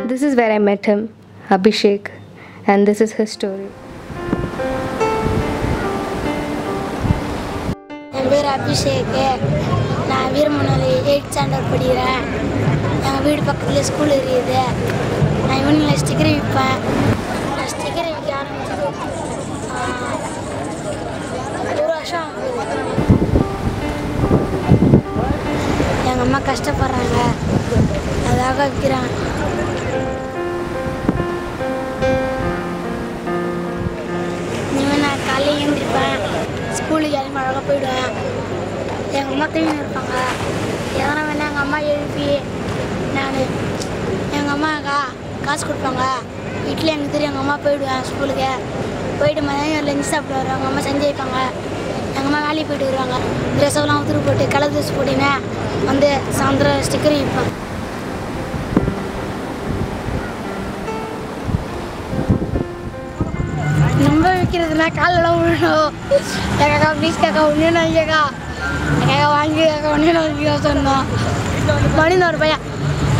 This is where I met him, Abhishek, and this is his story. என் பேர் அபிஷேக். நான் Veeramani 8th standard படிக்கிறேன். எங்கள் வீடு பக்கத்தில் ஸ்கூல் இருக்குது. நான் யூனியில் ஸ்டிக்கர் விற்பேன். நான் ஸ்டிக்கர் விற்க ஆரம்பிச்சது 1 வருஷம் ஆகுது. எங்கள் அம்மா கஷ்டப்படுறாங்க, அதாக விற்கிறேன். இனிமேல் நான் காலையில் எழுந்திருப்பேன், ஸ்கூலுக்கு எல்லாம் அழகாக போயிடுவேன். எங்கள் அம்மா தூங்கி இருப்பாங்க. எதனா வேணா எங்கள் அம்மா எழுப்பி எங்கள் அம்மா காசு கொடுப்பாங்க. இட்லி எனக்கு தெரியும். எங்கள் அம்மா போயிடுவேன் ஸ்கூலுக்கு. போயிட்டு மதியம் லஞ்ச் சாப்பிட்டு வருவாங்க. எங்கள் அம்மா செஞ்சு வைப்பாங்க. எங்கள் அம்மா வேலைக்கு போயிட்டு வருவாங்க. ட்ரெஸ்ஸெல்லாம் உதிரி போட்டு கலர் ட்ரெஸ் போட்டிங்கன்னா வந்து சாயந்தரம் ஸ்டிக்கர் விற்பேன். ரொம்ப விற்கிறதுனா காலெல்லாம் விழணும். எங்கக்கா ப்ளீஸ் கேக்கா ஒன்றே நான் கேக்கா எங்கள் வாங்கி கேட்க ஒன்றே நான் சொன்னோம். மணிந்த ஒரு பையன்,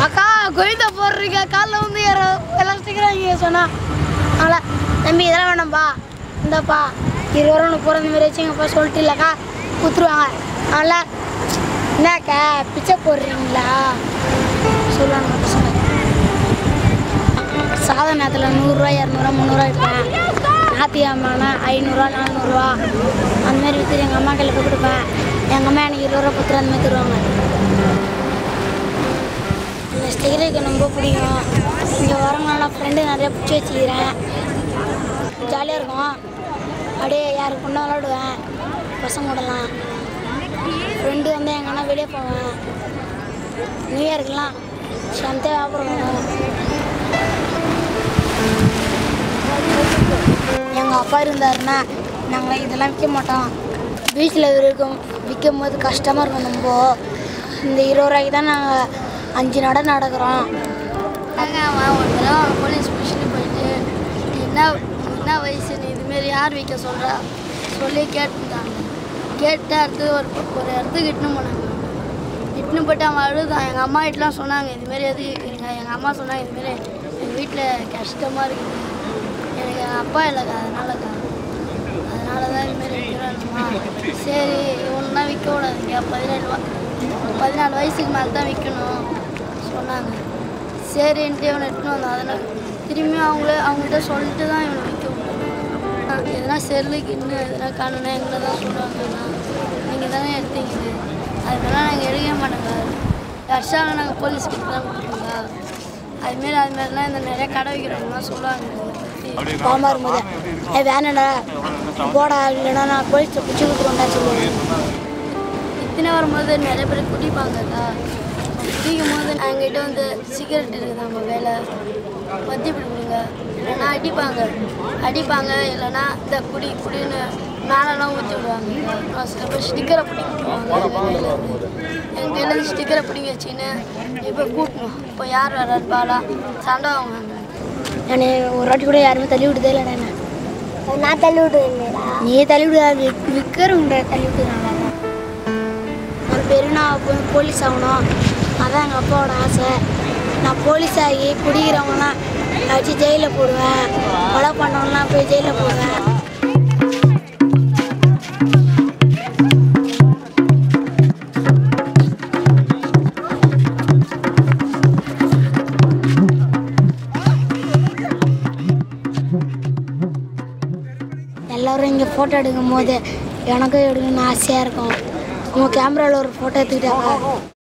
அக்கா கோயிந்தா போடுறீங்க காலில் வந்து எல்லாம் ஸ்டிக்கர் வாங்கி சொன்னான். அதனால் தம்பி இதெல்லாம் வேணாம்ப்பா, இந்தப்பா 20 ரூபா 30 ரூபா இந்த மாதிரி வச்சுங்கப்பா சொல்லிட்டு இல்லைக்கா கொடுத்துருவாங்க. அதனால் என்னக்கா பிச்சை போடுறீங்களா சொல்லுவாங்க பசங்க. சாதா நேரத்தில் 100 ரூபா 200 ரூபா 300 ரூபா விற்பேன். ஞாத்தியாமானா 500 ரூபா 400 ரூபா அந்த மாதிரி விற்று எங்கள் அம்மா கையில் போய் கொடுப்பேன். எங்கள் அம்மா எனக்கு 20 ரூபா 10 ரூபா அந்த மாதிரி தருவாங்க. இந்த ஸ்டிக்கர் எனக்கு ரொம்ப பிடிக்கும். இங்கே வரவங்களாம் ஃப்ரெண்டு நிறையா பிடிச்சி வச்சுக்கிறேன். ஜாலியாக இருக்கும். அப்படியே யாருக்கு பொண்ணு விளாடுவேன் பசங்க கூடலாம். ஃப்ரெண்டு வந்து எங்கன்னா வெளியே போவேன். நியூ இயர்க்கெலாம் சந்தை வியாபாரம் பண்ணுவோம். எங்கள் அப்பா இருந்தாருன்னா நாங்கள் இதெல்லாம் விற்க மாட்டோம். பீச்சில் விற்கும் போது கஷ்டமாக இருக்கும். ரொம்ப இந்த 20 ரூபாய்க்கு தான் நாங்கள் 5 நடை நடக்கிறோம். ஒரு தடவை போலீஸ் ஸ்டேஷனுக்கு போயிட்டு என்ன வயசு நீ இதுமாரி யார் விற்க சொல்கிறா சொல்லி கேட்டுட்டாங்க. கேட்டு அடுத்து ஒரு இடத்துக்கு இட்டுன்னு போனாங்க. இட்டுன்னு போய்ட்டு அவன் அழுதான். எங்கள் அம்மா வீட்டெலாம் சொன்னாங்க இதுமாரி எது கேட்குறீங்க. எங்கள் அம்மா சொன்னாங்க இதுமாரி எங்கள் வீட்டில் கஷ்டமாக இருக்குது, எனக்கு எங்கள் அப்பா இல்லைக்கா, அதனால தான் இதுமாரி விற்கிறானுமா. சரி ஒன்றா விற்க கூடாதுங்க, 14 வயசுக்கு மேலே தான் விற்கணும் சொன்னாங்க. சரின்ட்டு இவனை எடுத்துன்னு வந்தான். அதனால் திரும்பி அவங்கள்ட்ட சொல்லிட்டு தான் இவனை விற்க முடியும். எதனா செல்லுக்கு இன்னும் எதனா காணுன்னா எங்களை தான் சொல்லுவாங்கண்ணா, நீங்கள் தானே எடுத்தீங்க, அதுமாதிரி நாங்கள் எடுக்க மாட்டோங்க. வருஷம் நாங்கள் போலீஸ் கிட்ட தான் கொடுப்போங்க. அதுமாரிலாம் இந்த நிறைய கடை வைக்கிறவங்கலாம் சொல்லுவாங்க. பாமா இருக்கும்போது வேணடா போடா இல்லைன்னா நான் போலீஸை பிடிச்சி கொடுத்துருவேன்டா சொல்லுவேன். இத்தனை வரும்போது நிறைய பேர் குடிப்பாங்கக்கா. குடிக்கும் போது எங்கிட்ட வந்து சிகரெட் இருக்குது நம்ம வேலை மத்தி பிடிக்குங்க. இல்லைன்னா அடிப்பாங்க இல்லைன்னா இந்த குடின்னு மேலெல்லாம் ஊற்றி விடுவாங்க. சில பேர் ஸ்டிக்கரை பிடிங்க விட்டுருவாங்க. எங்கள் கையில் ஸ்டிக்கரை பிடிங்க வச்சுன்னு இப்போ கூட்டணும். இப்போ யார் வர்றாரு பாலா சண்டை வாங்குவாங்க. நான் ஒரு வாட்டி கூட யாருமே தள்ளி விடுதே இல்லை. நான் தள்ளி விடுவேன். நீ தள்ளி விடுதா விற்கிறவங்க தள்ளி விட்டுறாங்க. நான் பெருனா போலீஸ் ஆகணும், அதான் எங்கள் அப்பாவோட ஆசை. நான் போலீஸ் ஆகி குடிக்கிறவங்கலாம் வச்சு ஜெயிலில் போடுவேன். கொலை பண்ணவங்களாம் போய் ஜெயிலில் போடுவேன். எல்லோரும் இங்கே ஃபோட்டோ எடுக்கும் போது எனக்கும் எடுக்கணும்னு ஆசையாக இருக்கும். உங்கள் கேமராவில் ஒரு ஃபோட்டோ எடுத்துக்கிட்டாங்க.